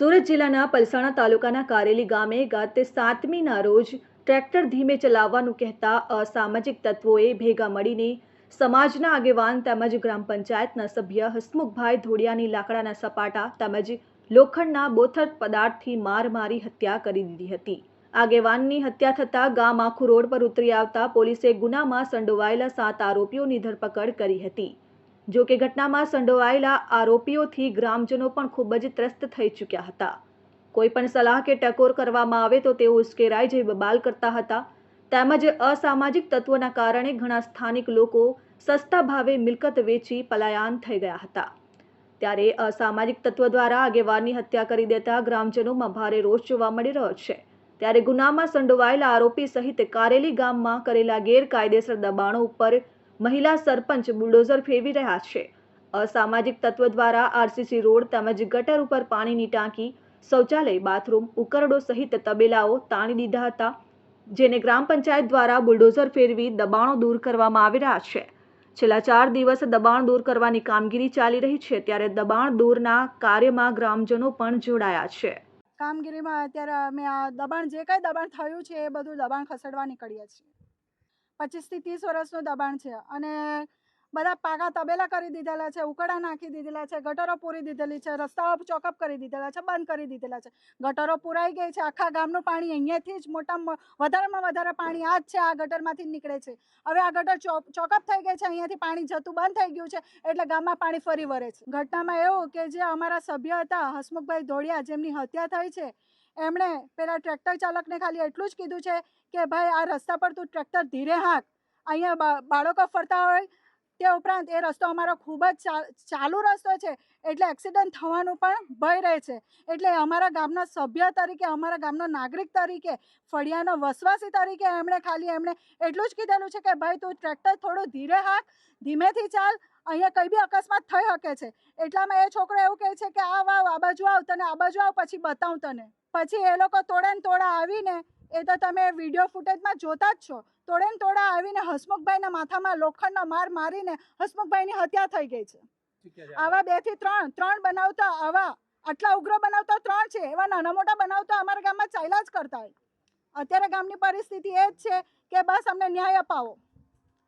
સુરત જિલ્લાના પલસાણા તાલુકાના કારેલી ગામે ગત 7મીના રોજ ટ્રેક્ટર ધીમે ચલાવવાનું કહેતા અસામાજિક તત્વોએ ભેગા મળીને સમાજના આગેવાન તેમજ ગ્રામ પંચાયતના સભ્ય હસમુખભાઈ ધોડિયાની લાકડાના સપાટા તેમજ લોખંડના બોથડ પદાર્થથી માર મારી હત્યા કરી દીધી હતી। આગેવાનની હત્યા થતાં ગામ આખું રોડ પર ઉતરી આવતા પોલીસે ગુનામાં સંડોવાયેલા 7 આરોપીઓની ધરપકડ કરી હતી। જો કે ઘટનામાં સંડોવાયેલા આરોપીઓથી ગ્રામજનો પણ ખૂબ જ ત્રસ્ત થઈ ચૂક્યા હતા। કોઈ પણ સલાહ કે ટકોર કરવામાં આવે તો તેઓ ઉશ્કેરાઈ જઈ બબાલ કરતા હતા તેમજ અસામાજિક તત્વોના કારણે ઘણા સ્થાનિક લોકો સસ્તા ભાવે મિલકત વેચી પલાયન થઈ ગયા હતા। ત્યારે અસામાજિક તત્વ દ્વારા આગેવાનની હત્યા કરી દેતા ગ્રામજનોમાં ભારે રોષ જોવા મળી રહ્યો છે। ત્યારે ગુનામાં સંડોવાયેલા આરોપી સહિત કારેલી ગામમાં કરેલા ગેરકાયદેસર દબાણો ઉપર મહિલા સરપંચ બુલડોઝર ફેરવી રહ્યા છે। અસામાજિક તત્વ દ્વારા આરસીસી રોડ તેમજ ગટર ઉપર પાણીની ટાંકી, શૌચાલય, બાથરૂમ, ઉકરડો સહિત તબેલાઓ તાણી દીધા હતા, જેને ગ્રામ પંચાયત દ્વારા બુલડોઝર ફેરવી દબાણો દૂર કરવામાં આવી રહ્યા છે। છેલ્લા 4 દિવસ દબાણ દૂર કરવાની કામગીરી ચાલી રહી છે, ત્યારે દબાણ દૂરના કાર્યમાં ગ્રામજનો પણ જોડાયા છે। કામગીરીમાં અત્યારે અમે આ દબાણ જે કંઈ દબાણ થયું છે એ બધું દબાણ ખસેડવા નીકળીએ છીએ। 25 થી 30 વર્ષનું દબાણ છે અને બધા પાકા તબેલા કરી દીધેલા છે, ઉકરડા નાખી દીધેલા છે, ગટરો પૂરી દીધેલી છે, રસ્તાઓ ચોકઅપ કરી દીધેલા છે, બંધ કરી દીધેલા છે, ગટરો પૂરાઈ ગઈ છે। આખા ગામનું પાણી અહીંયાથી જ વધારેમાં વધારે પાણી આ જ છે, આ ગટરમાંથી જ નીકળે છે। હવે આ ગટર ચોકઅપ થઈ ગઈ છે, અહીંયાથી પાણી જતું બંધ થઈ ગયું છે, એટલે ગામમાં પાણી ફરી વળે છે। ઘટનામાં એવું કે જે અમારા સભ્ય હતા હસમુખભાઈ ધોડિયા, જેમની હત્યા થઈ છે, એમણે પેલા ટ્રેક્ટર ચાલકને ખાલી એટલું જ કીધું છે કે ભાઈ આ રસ્તા પર તું ટ્રેક્ટર ધીરે હાંક, અહીંયા બાળકો ફરતા હોય, તે ઉપરાંત એ રસ્તો અમારો ખૂબ જ ચાલુ રસ્તો છે, એટલે એક્સિડન્ટ થવાનું પણ ભય રહે છે। એટલે અમારા ગામના સભ્ય તરીકે, અમારા ગામનો નાગરિક તરીકે, ફળિયાનો વસવાસી તરીકે એમણે એટલું જ કીધેલું છે કે ભાઈ તું ટ્રેક્ટર થોડું ધીરે હાંક, ધીમેથી ચાલ, અહીંયા કંઈ બી અકસ્માત થઈ શકે છે। એટલામાં એ છોકરો એવું કહે છે કે આ બાજુ આવ, તને આ બાજુ આવ, પછી બતાવું તને। પછી એ લોકો તોડે ને તોડા આવીને, એ તો તમે વિડીયો ફૂટેજમાં જોતા જ છો, તોડે ને તોડા આવીને હસમુખભાઈના માથામાં લોખંડનો માર મારીને હસમુખભાઈની હત્યા થઈ ગઈ છે। આવા 2 થી 3 બનાવતા, આટલા ઉગ્ર બનાવતા 3 છે, એવા નાના મોટા બનાવતા અમારા ગામમાં ચાલ્યા જ કરતા હોય। અત્યારે ગામની પરિસ્થિતિ એ જ છે કે બસ અમને ન્યાય અપાવો,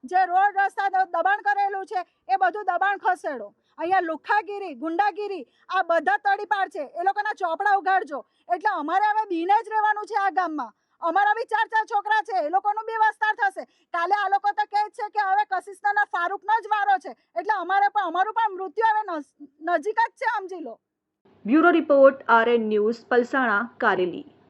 જે રોડ રસ્તા દબાણ કરેલું છે એ બધું દબાણ ખસેડો। અહીંયા લુખ્ખાગીરી, ગુંડાગીરી આ બધા તડીપાર છે, એ લોકોના ચોપડા ઉગાડજો। એટલે અમારે હવે બીને જ રહેવાનું છે આ ગામમાં। અમારા બી 4 છોકરા છે, એ લોકોનું બી વસ્તાર થશે। કાલે આ લોકો તો કહે છે કે હવે કશિશના ફારૂકનો જ વારો છે, એટલે અમારું પણ મૃત્યુ હવે નજીક જ છે, સમજી લો। Bureau report, RN news, Palsana, કારેલી।